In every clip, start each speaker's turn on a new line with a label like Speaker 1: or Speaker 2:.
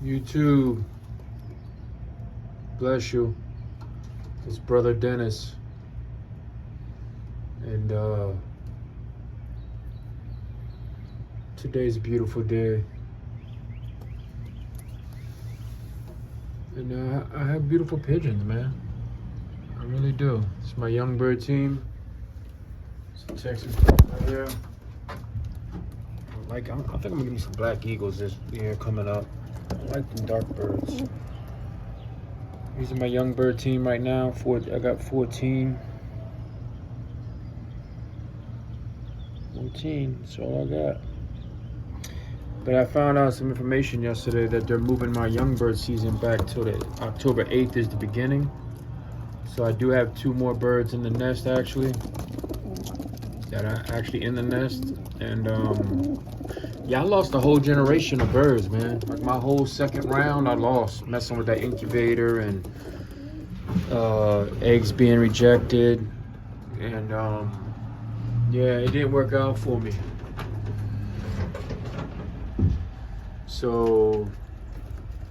Speaker 1: You too. Bless you. It's Brother Dennis. And today's a beautiful day. And I have beautiful pigeons, man. I really do. It's my young bird team. Some Texas right here. I think I'm gonna give me some black eagles this year coming up. I like the dark birds. These are my young bird team right now. I got 14. 14, that's all I got. But I found out some information yesterday that they're moving my young bird season back to the October 8th is the beginning. So I do have 2 more birds in the nest actually. That are actually in the nest. And yeah, I lost a whole generation of birds, man. Like my whole second round I lost messing with that incubator and eggs being rejected. And yeah, it didn't work out for me. So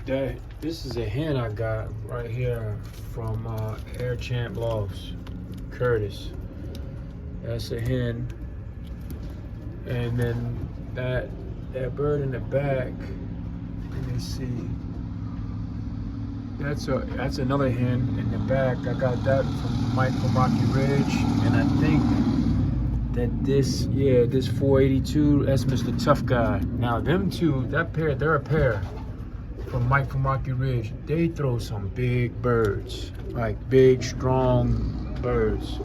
Speaker 1: this is a hen I got right here from Air Champ Lofts, Curtis. That's a hen. And then that bird in the back, let me see. That's another hen in the back. I got that from Mike from Rocky Ridge, and I think that this 482, that's Mr. Tough Guy. Now them two, that pair, they're a pair from Mike from Rocky Ridge. They throw some big birds, like big, strong birds.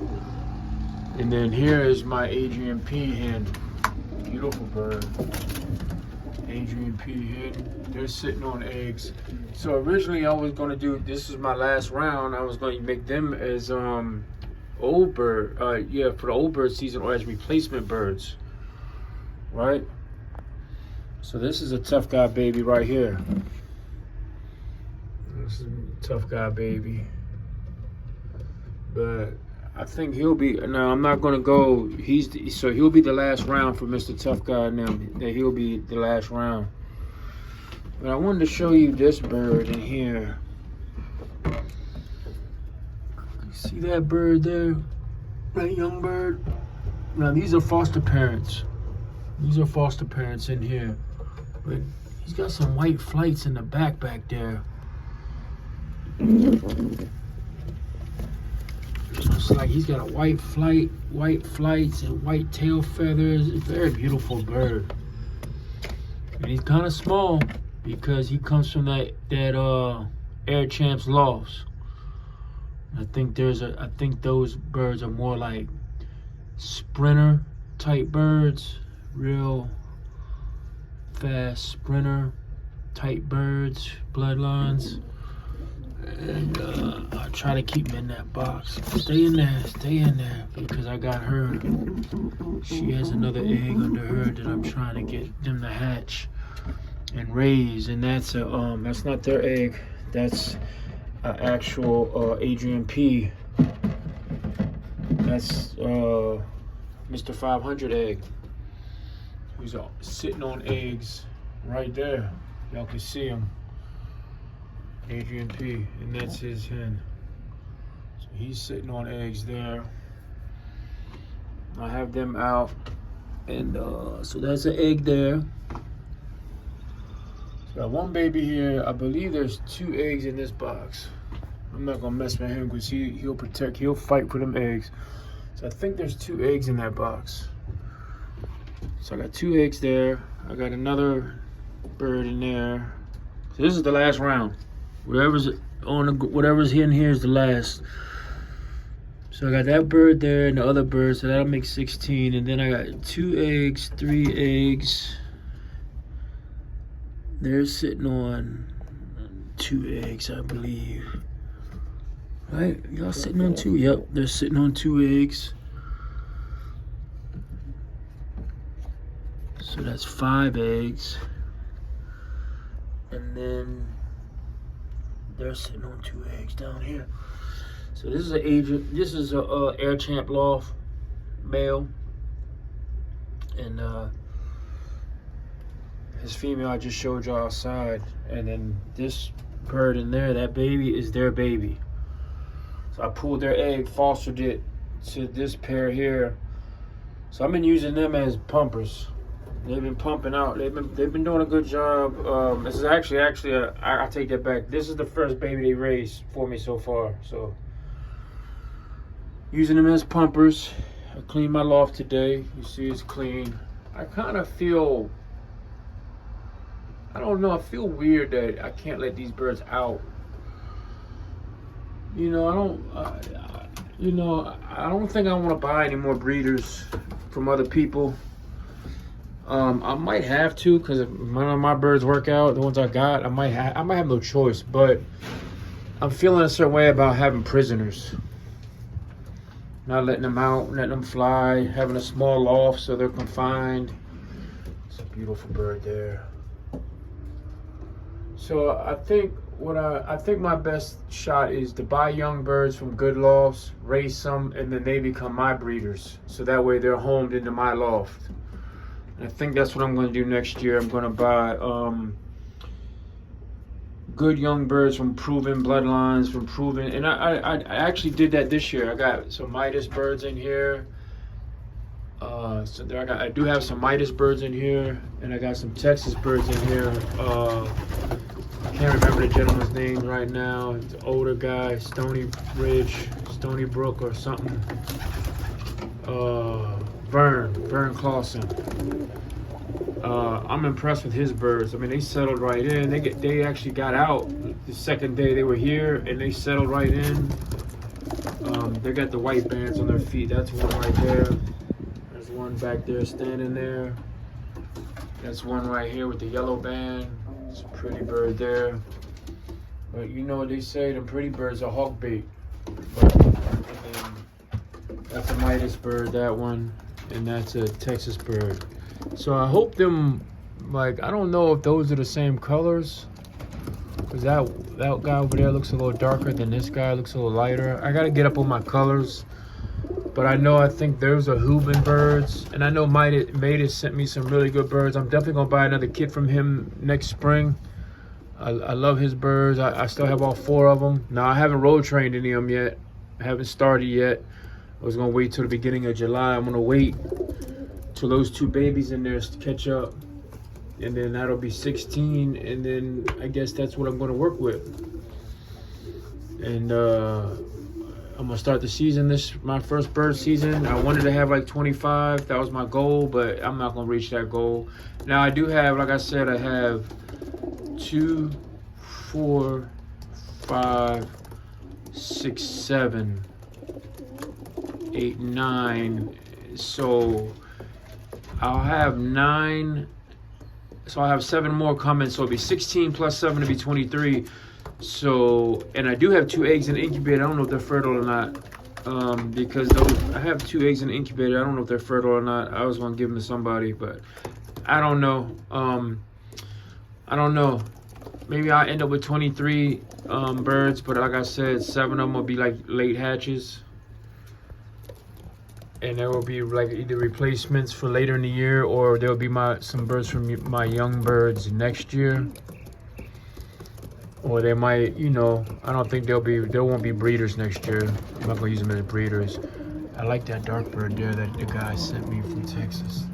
Speaker 1: And then here is my Adrian P hen. Beautiful bird. Adrian P hen. They're sitting on eggs. So originally I was gonna do, this is my last round, I was gonna make them as old bird, for the old bird season or as replacement birds, right? So this is a Tough Guy baby right here. This is a Tough Guy baby. But I think he'll be, now I'm not gonna go, so he'll be the last round for Mr. Tough Guy now. He'll be the last round. But I wanted to show you this bird in here. See that bird there? That young bird? Now these are foster parents. These are foster parents in here. But he's got some white flights in the back there. It's like he's got a white flights and white tail feathers. It's a very beautiful bird. And he's kind of small because he comes from that Air Champs Lofts. I think those birds are more like sprinter type birds, real fast sprinter type birds, bloodlines. And I'll try to keep them in that box. Stay in there, because I got her. She has another egg under her that I'm trying to get them to hatch and raise. And that's not their egg. That's an actual Adrian P. That's Mr. 500 egg. Who's sitting on eggs right there. Y'all can see him. Adrian P, and that's his hen. So he's sitting on eggs there. I have them out, and so that's an egg there. So got one baby here. I believe there's 2 eggs in this box. I'm not gonna mess with him because he'll fight for them eggs. So I think there's 2 eggs in that box. So I got 2 eggs there. I got another bird in there. So this is the last round. Whatever's in here is the last. So I got that bird there and the other bird, so that'll make 16. And then I got 2 eggs, 3 eggs. They're sitting on 2 eggs, I believe. Right? Y'all sitting on 2? Yep, they're sitting on 2 eggs. So that's 5 eggs. And then they're sitting on 2 eggs down here. So this is a Air Champ Loft male, and His female I just showed you outside. And then this bird in there, that baby is their baby. So I pulled their egg, fostered it to this pair here. So I've been using them as pumpers. They've been pumping out. They've been doing a good job. This is actually I take that back. This is the first baby they raised for me so far. So using them as pumpers. I cleaned my loft today. You see it's clean. I kind of feel, I don't know, I feel weird that I can't let these birds out. You know, I don't think I want to buy any more breeders from other people. I might have to, because if none of my birds work out, the ones I got, I might have no choice. But I'm feeling a certain way about having prisoners, not letting them out, letting them fly, having a small loft so they're confined. It's a beautiful bird there. So I think my best shot is to buy young birds from good lofts, raise some, and then they become my breeders. So that way they're homed into my loft. And I think that's what I'm going to do next year. I'm going to buy good young birds from proven bloodlines, from proven, and I actually did that this year. I got some Midas birds in here. So there I do have some Midas birds in here, and I got some Texas birds in here. I can't remember the gentleman's name right now. It's an older guy, Stony Brook or something. Vern Clausen. I'm impressed with his birds. I mean, they settled right in. They actually got out the second day they were here, and they settled right in. They got the white bands on their feet. That's one right there. There's one back there standing there. That's one right here with the yellow band. It's a pretty bird there. But you know what they say, the pretty birds are hawk bait. That's a Midas bird, that one, and that's a Texas bird. So I hope them, like, I don't know if those are the same colors, because that guy over there looks a little darker than this guy, looks a little lighter. I gotta get up on my colors, but I think those are Hubin birds, and I know Midas sent me some really good birds. I'm definitely gonna buy another kit from him next spring. I love his birds. I still have all 4 of them. Now I haven't road trained any of them yet. I haven't started yet. I was gonna wait till the beginning of July. I'm gonna wait till those 2 babies in there catch up, and then that'll be 16, and then I guess that's what I'm gonna work with. And I'm gonna start the season, my first bird season. I wanted to have like 25, that was my goal, but I'm not gonna reach that goal. Now I do have, like I said, I have 2, 4, 5, 6, 7, 8, 9. So I'll have 9. So I'll have 7 more coming. So it'll be 16 plus 7 to be 23. So, and I do have 2 eggs in the incubator. I don't know if they're fertile or not. Because I have 2 eggs in the incubator. I don't know if they're fertile or not. I was gonna give them to somebody, but I don't know. I don't know. Maybe I'll end up with 23 birds, but like I said, 7 of them will be like late hatches. And there will be like either replacements for later in the year, or there will be some birds from my young birds next year. Or they might, you know, I don't think there won't be breeders next year. I'm not gonna use them as breeders. I like that dark bird there that the guy sent me from Texas.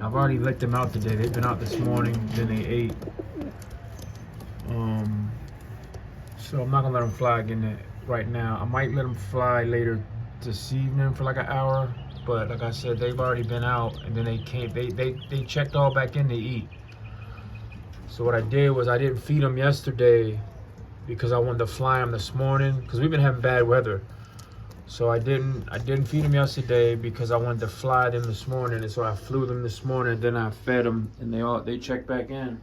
Speaker 1: I've already let them out today. They've been out this morning, then they ate. So I'm not gonna let them fly again right now. I might let them fly later this evening for like an hour, but like I said, they've already been out, and then they came. They checked all back in to eat. So what I did was I didn't feed them yesterday because I wanted to fly them this morning, because we've been having bad weather. So I didn't feed them yesterday because I wanted to fly them this morning, and so I flew them this morning. Then I fed them, and they checked back in.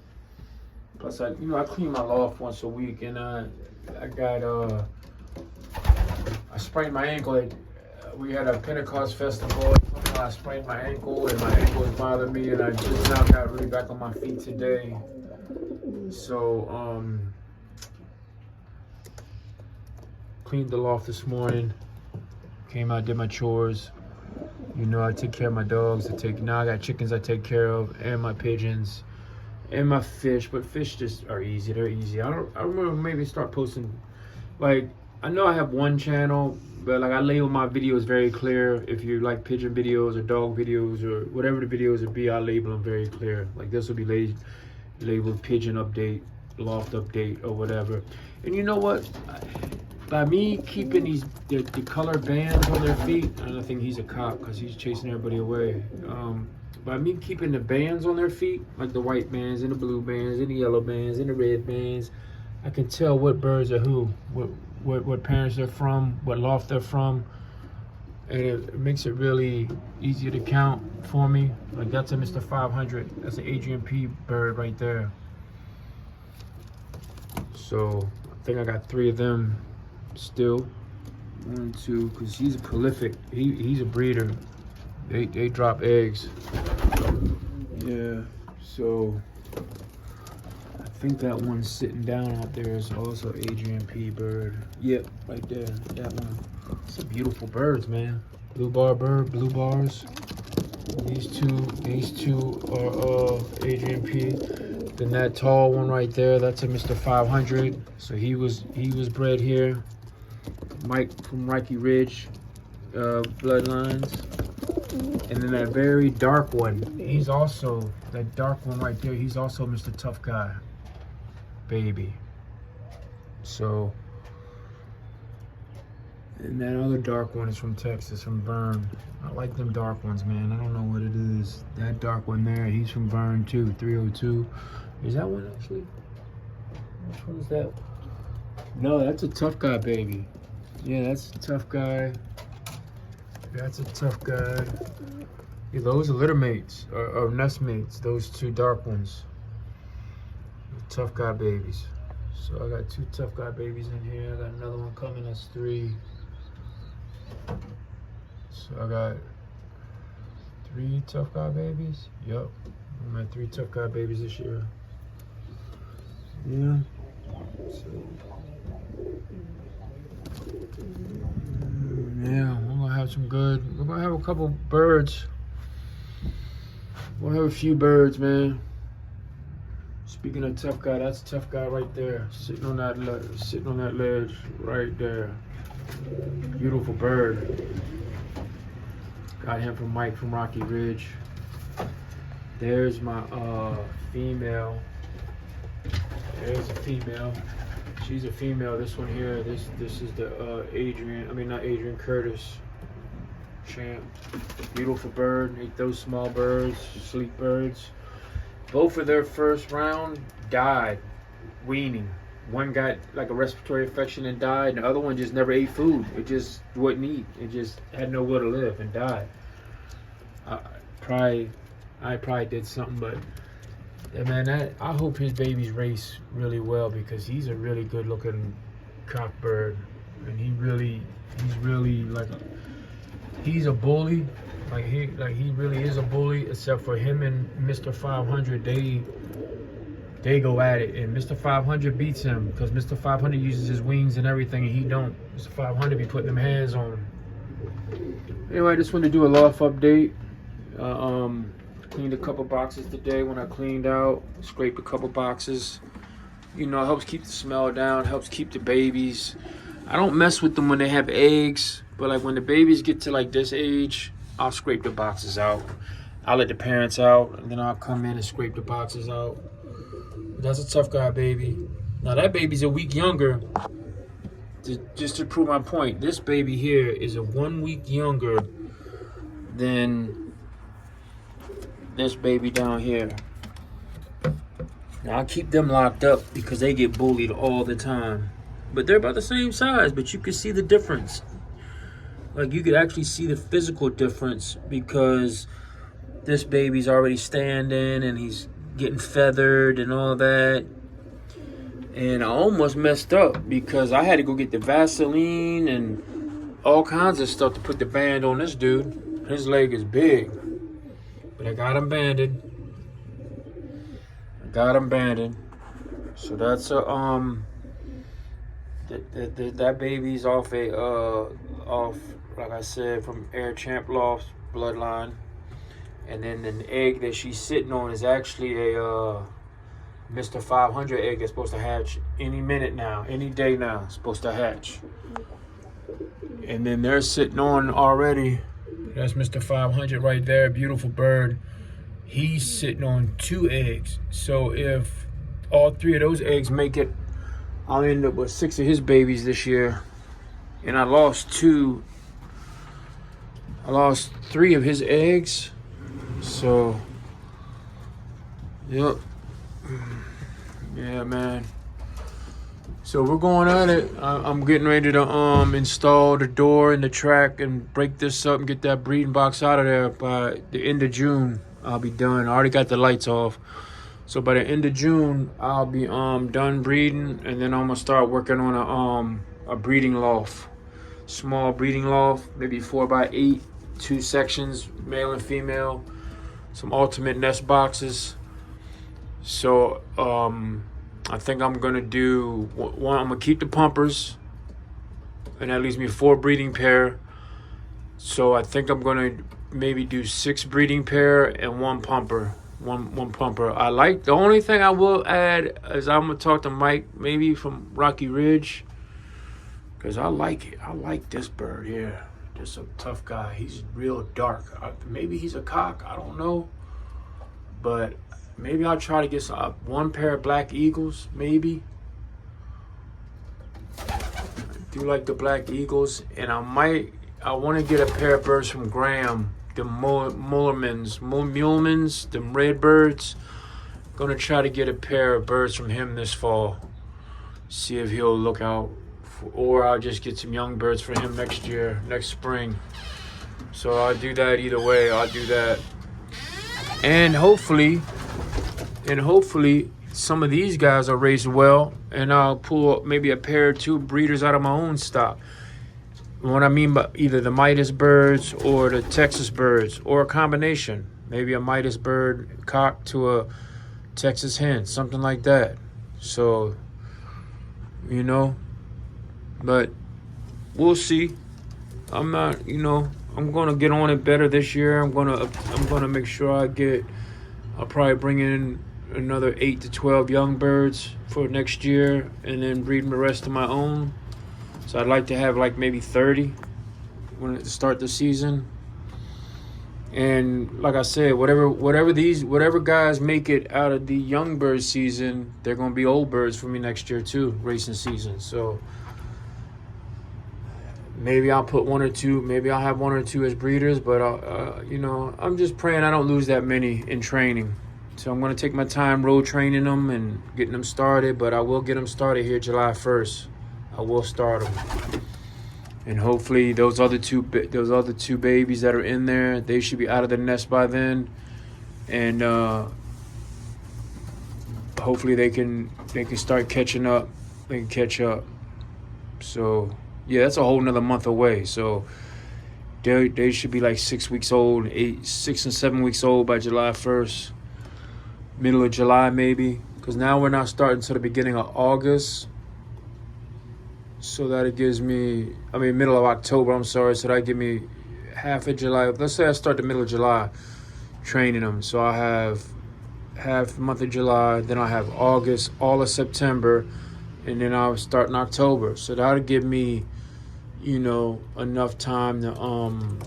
Speaker 1: Plus I clean my loft once a week, and I sprained my ankle. We had a Pentecost festival. I sprained my ankle, and my ankle was bothering me, and I just now got really back on my feet today. So cleaned the loft this morning. Came out, did my chores. You know, I take care of my dogs. Now I got chickens I take care of, and my pigeons. and my fish, but fish just are easy. They're easy. I remember maybe start posting, like, I know I have one channel, but like I label my videos very clear. If you like pigeon videos or dog videos or whatever the videos would be, I label them very clear. Like this will be labeled pigeon update, loft update, or whatever. And you know what? By me keeping the color bands on their feet, and I think he's a cop because he's chasing everybody away. By me keeping the bands on their feet, like the white bands and the blue bands and the yellow bands and the red bands, I can tell what birds are who, what parents they're from, what loft they're from, and it makes it really easier to count for me. Like that's a Mr. 500. That's an Adrian P bird right there. So I think I got 3 of them still. 1, 2, because he's a prolific. He's a breeder. They drop eggs. Yeah. So I think that one sitting down out there is also Adrian P bird. Yep, right there. That one. Some beautiful birds, man. Blue bar bird, blue bars. These two are Adrian P. Then that tall one right there, that's a Mr. 500. So he was bred here. Mike from Rocky Ridge bloodlines. And then that very dark one, that dark one right there, he's also Mr. Tough Guy baby. So, and that other dark one is from Texas, from Vern. I like them dark ones, man. I don't know what it is. That dark one there, he's from Vern too, 302. Is that one actually? Which one is that? No, that's a Tough Guy baby. Yeah, that's a Tough Guy. That's a Tough Guy. Yeah, those are litter mates, or nest mates, those 2 dark ones. Tough Guy babies. So I got 2 Tough Guy babies in here. I got another one coming, that's 3. So I got 3 Tough Guy babies. Yep, I'm at 3 Tough Guy babies this year. Yeah. So, yeah, we're gonna have some good. We're gonna have a couple birds. We'll have a few birds, man. Speaking of Tough Guy, that's Tough Guy right there, sitting on that ledge right there. Beautiful bird. Got him from Mike from Rocky Ridge. There's my female. There's a female. She's a female. This one here. This is the Adrian Curtis champ. Beautiful bird. Ate those small birds, sleek birds. Both of their first round died weaning. One got like a respiratory infection and died, and the other one just never ate food. It just wouldn't eat. It just had nowhere to live and died. I probably did something, but yeah, man, I hope his babies race really well because he's a really good looking cock bird, and he's really like he's a bully. Like he really is a bully, except for him and Mr. 500, they go at it, and Mr. 500 beats him because Mr. 500 uses his wings and everything, and he don't. Mr. 500 be putting them hands on him. Anyway, I just wanted to do a loft update. Cleaned a couple boxes today. When I cleaned out, scraped a couple boxes. You know, it helps keep the smell down, helps keep the babies. I don't mess with them when they have eggs, but like when the babies get to like this age, I'll scrape the boxes out. I'll let the parents out, and then I'll come in and scrape the boxes out. That's a Tough Guy baby. Now that baby's a week younger. Just to prove my point, this baby here is a 1 week younger than this baby down here. Now I keep them locked up because they get bullied all the time. But they're about the same size, but you can see the difference. Like you could actually see the physical difference because this baby's already standing and he's getting feathered and all that. And I almost messed up because I had to go get the Vaseline and all kinds of stuff to put the band on this dude. His leg is big. But I got him banded. So that's a that baby's off like I said, from Air Champ Loft bloodline. And then the egg that she's sitting on is actually a Mr. 500 egg is supposed to hatch any minute now, any day now. It's supposed to hatch. And then they're sitting on already. That's Mr. 500 right there, beautiful bird. He's sitting on 2 eggs. So if all 3 of those eggs make it, I'll end up with 6 of his babies this year. And I lost 3 of his eggs. So, yep. Yeah, man. So we're going at it. I'm getting ready to install the door and the track and break this up and get that breeding box out of there by the end of June. I'll be done. I already got the lights off. So by the end of June, I'll be done breeding, and then I'm gonna start working on a breeding loft. Small breeding loft, maybe 4x8, 2 sections, male and female, some ultimate nest boxes. So I think I'm gonna do one. I'm gonna keep the pumpers, and that leaves me 4 breeding pair. So I think I'm gonna maybe do 6 breeding pair and 1 pumper. One pumper. I like, the only thing I will add is I'm gonna talk to Mike, maybe from Rocky Ridge, because I like it. I like this bird here. Just a tough guy. He's real dark. Maybe he's a cock. I don't know, but maybe I'll try to get 1 pair of black eagles. Maybe. I do like the black eagles, and I want to get a pair of birds from Graham. The Mulemans, them red birds. Gonna try to get a pair of birds from him this fall. See if he'll look out for, or I'll just get some young birds for him next year, next spring. So I'll do that either way. I'll do that. And hopefully some of these guys are raised well, and I'll pull up maybe a pair or 2 breeders out of my own stock. What I mean by either the Midas birds or the Texas birds, or a combination. Maybe a Midas bird cock to a Texas hen, something like that. So, you know, but we'll see. I'm not, I'm gonna get on it better this year. I'm gonna make sure I'll probably bring in another 8 to 12 young birds for next year, and then breed the rest of my own. So I'd like to have like maybe 30 when it start the season. And like I said, whatever guys make it out of the young bird season, they're gonna be old birds for me next year too, racing season. So maybe I'll put 1 or 2, maybe I'll have 1 or 2 as breeders, but I'm just praying I don't lose that many in training. So I'm gonna take my time road training them and getting them started, but I will get them started here July 1st. I will start them, and hopefully those other two babies that are in there, they should be out of the nest by then, and hopefully they can start catching up. They can catch up. So yeah, that's a whole nother month away. So they should be like 6 weeks old, 6 and 7 weeks old by July 1st, middle of July maybe, because now we're not starting until the beginning of August. So that it gives me, middle of October, I'm sorry. So that give me half of July. Let's say I start the middle of July training them. So I have half the month of July, then I have August, all of September, and then I'll start in October. So that'll give me, enough time to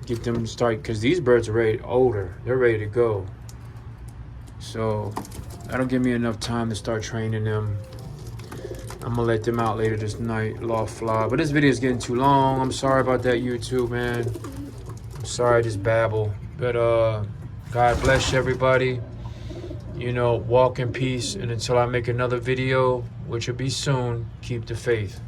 Speaker 1: get them started, because these birds are older. They're ready to go. So that'll give me enough time to start training them. I'm gonna let them out later this night, Loft fly. But this video is getting too long. I'm sorry about that, YouTube, man. I'm sorry I just babble. But God bless you, everybody. Walk in peace. And until I make another video, which will be soon, keep the faith.